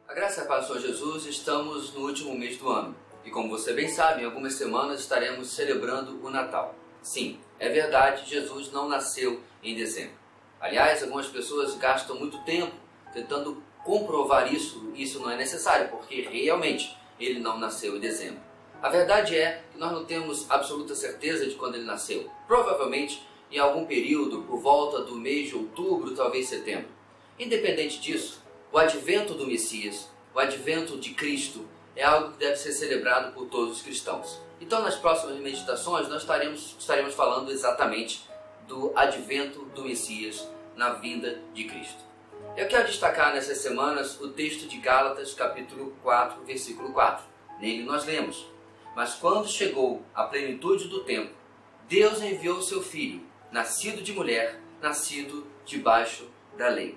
A graça e a paz do Senhor Jesus, estamos no último mês do ano. E como você bem sabe, em algumas semanas estaremos celebrando o Natal. Sim, é verdade, Jesus não nasceu em dezembro. Aliás, algumas pessoas gastam muito tempo tentando comprovar isso, e isso não é necessário, porque realmente ele não nasceu em dezembro. A verdade é que nós não temos absoluta certeza de quando ele nasceu. Provavelmente em algum período, por volta do mês de outubro, talvez setembro. Independente disso, o advento do Messias, o advento de Cristo, é algo que deve ser celebrado por todos os cristãos. Então, nas próximas meditações, nós estaremos falando exatamente do advento do Messias na vinda de Cristo. Eu quero destacar nessas semanas o texto de Gálatas, capítulo 4, versículo 4. Nele nós lemos: mas quando chegou a plenitude do tempo, Deus enviou o seu Filho, nascido de mulher, nascido debaixo da lei.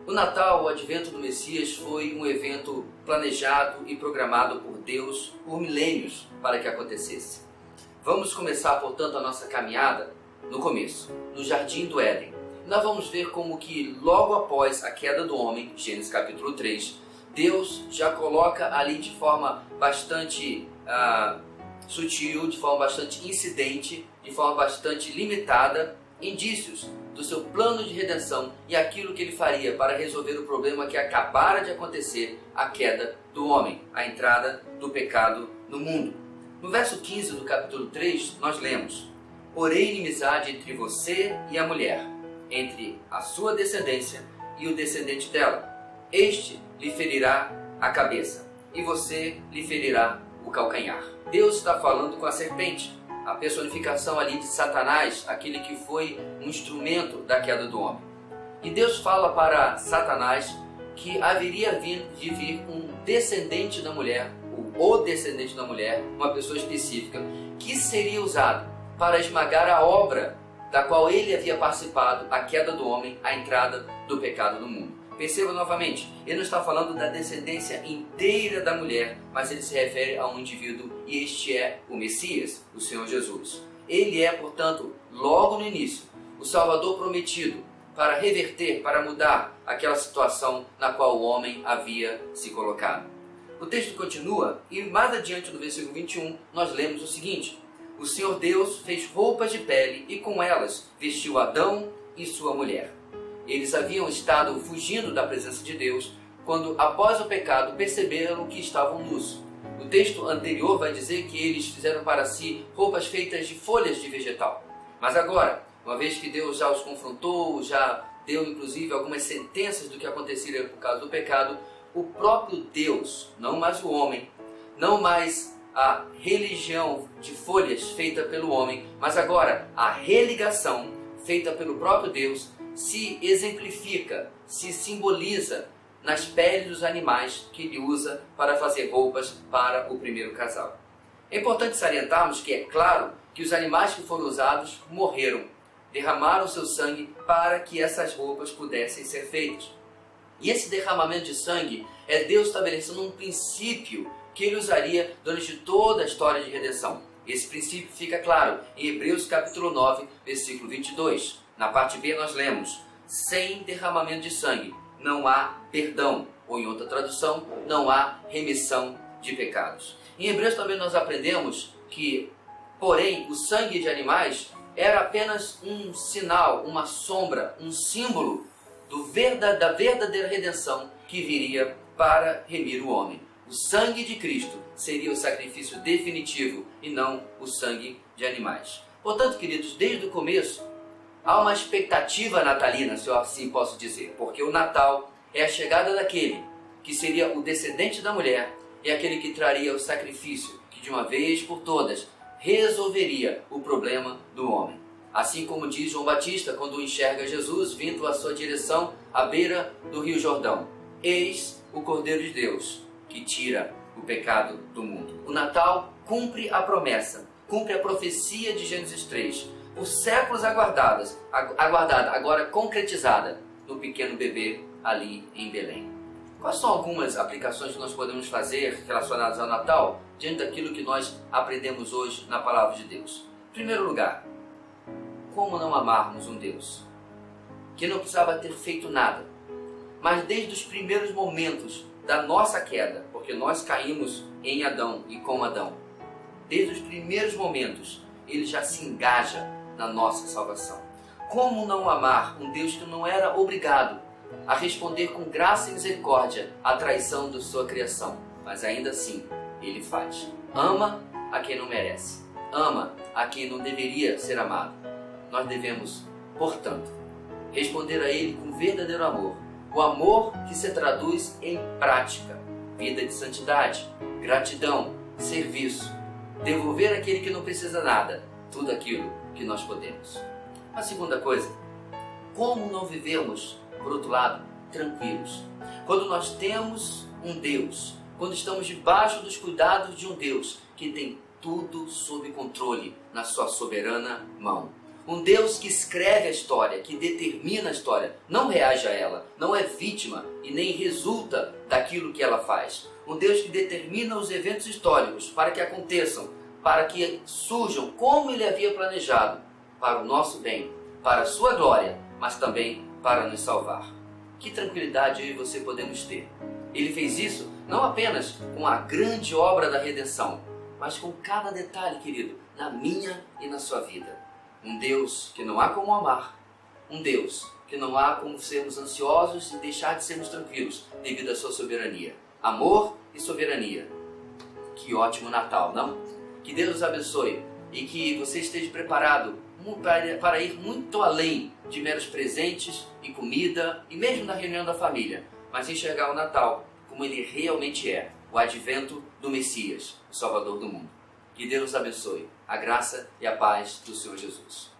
O Natal, o advento do Messias, foi um evento planejado e programado por Deus por milênios para que acontecesse. Vamos começar, portanto, a nossa caminhada no começo, no Jardim do Éden. Nós vamos ver como que logo após a queda do homem, Gênesis capítulo 3, Deus já coloca ali de forma bastante sutil, de forma bastante incidente, de forma bastante limitada, indícios do seu plano de redenção e aquilo que ele faria para resolver o problema que acabara de acontecer, a queda do homem, a entrada do pecado no mundo. No verso 15 do capítulo 3, nós lemos: porém inimizade entre você e a mulher, entre a sua descendência e o descendente dela. Este lhe ferirá a cabeça, e você lhe ferirá o calcanhar. Deus está falando com a serpente, a personificação ali de Satanás, aquele que foi um instrumento da queda do homem. E Deus fala para Satanás que haveria de vir um descendente da mulher, o descendente da mulher, uma pessoa específica, que seria usado para esmagar a obra da qual ele havia participado, a queda do homem, a entrada do pecado no mundo. Perceba novamente, ele não está falando da descendência inteira da mulher, mas ele se refere a um indivíduo, e este é o Messias, o Senhor Jesus. Ele é, portanto, logo no início, o Salvador prometido para reverter, para mudar aquela situação na qual o homem havia se colocado. O texto continua, e mais adiante no versículo 21, nós lemos o seguinte: o Senhor Deus fez roupas de pele e com elas vestiu Adão e sua mulher. Eles haviam estado fugindo da presença de Deus quando, após o pecado, perceberam que estavam nus. O texto anterior vai dizer que eles fizeram para si roupas feitas de folhas de vegetal. Mas agora, uma vez que Deus já os confrontou, já deu inclusive algumas sentenças do que aconteceria por causa do pecado, o próprio Deus, não mais o homem, não mais a religião de folhas feita pelo homem, mas agora a religação feita pelo próprio Deus, se exemplifica, se simboliza nas peles dos animais que ele usa para fazer roupas para o primeiro casal. É importante salientarmos que é claro que os animais que foram usados morreram, derramaram seu sangue para que essas roupas pudessem ser feitas. E esse derramamento de sangue é Deus estabelecendo um princípio que ele usaria durante toda a história de redenção. Esse princípio fica claro em Hebreus capítulo 9, versículo 22. Na parte B nós lemos: sem derramamento de sangue não há perdão, ou em outra tradução, não há remissão de pecados. Em Hebreus também nós aprendemos que, porém, o sangue de animais era apenas um sinal, uma sombra, um símbolo da verdadeira redenção que viria para remir o homem. O sangue de Cristo seria o sacrifício definitivo e não o sangue de animais. Portanto, queridos, desde o começo há uma expectativa natalina, se eu assim posso dizer, porque o Natal é a chegada daquele que seria o descendente da mulher e aquele que traria o sacrifício que de uma vez por todas resolveria o problema do homem. Assim como diz João Batista quando enxerga Jesus vindo à sua direção à beira do Rio Jordão: eis o Cordeiro de Deus que tira o pecado do mundo. O Natal cumpre a promessa, cumpre a profecia de Gênesis 3, por séculos aguardada, agora concretizada no pequeno bebê ali em Belém. Quais são algumas aplicações que nós podemos fazer relacionadas ao Natal diante daquilo que nós aprendemos hoje na Palavra de Deus? Em primeiro lugar, como não amarmos um Deus que não precisava ter feito nada, mas desde os primeiros momentos da nossa queda, porque nós caímos em Adão e com Adão. Desde os primeiros momentos, Ele já se engaja na nossa salvação. Como não amar um Deus que não era obrigado a responder com graça e misericórdia à traição da sua criação, mas ainda assim Ele faz. Ama a quem não merece, ama a quem não deveria ser amado. Nós devemos, portanto, responder a Ele com verdadeiro amor, o amor que se traduz em prática, vida de santidade, gratidão, serviço, devolver àquele que não precisa nada tudo aquilo que nós podemos. A segunda coisa, como não vivemos, por outro lado, tranquilos? Quando nós temos um Deus, quando estamos debaixo dos cuidados de um Deus que tem tudo sob controle na sua soberana mão. Um Deus que escreve a história, que determina a história, não reage a ela, não é vítima e nem resulta daquilo que ela faz. Um Deus que determina os eventos históricos para que aconteçam, para que surjam como Ele havia planejado, para o nosso bem, para a sua glória, mas também para nos salvar. Que tranquilidade eu e você podemos ter. Ele fez isso não apenas com a grande obra da redenção, mas com cada detalhe, querido, na minha e na sua vida. Um Deus que não há como amar, um Deus que não há como sermos ansiosos e deixar de sermos tranquilos devido à sua soberania. Amor e soberania. Que ótimo Natal, não? Que Deus os abençoe e que você esteja preparado para ir muito além de meros presentes e comida e mesmo na reunião da família, mas enxergar o Natal como ele realmente é, o advento do Messias, o Salvador do mundo. Que Deus os abençoe, a graça e a paz do Senhor Jesus.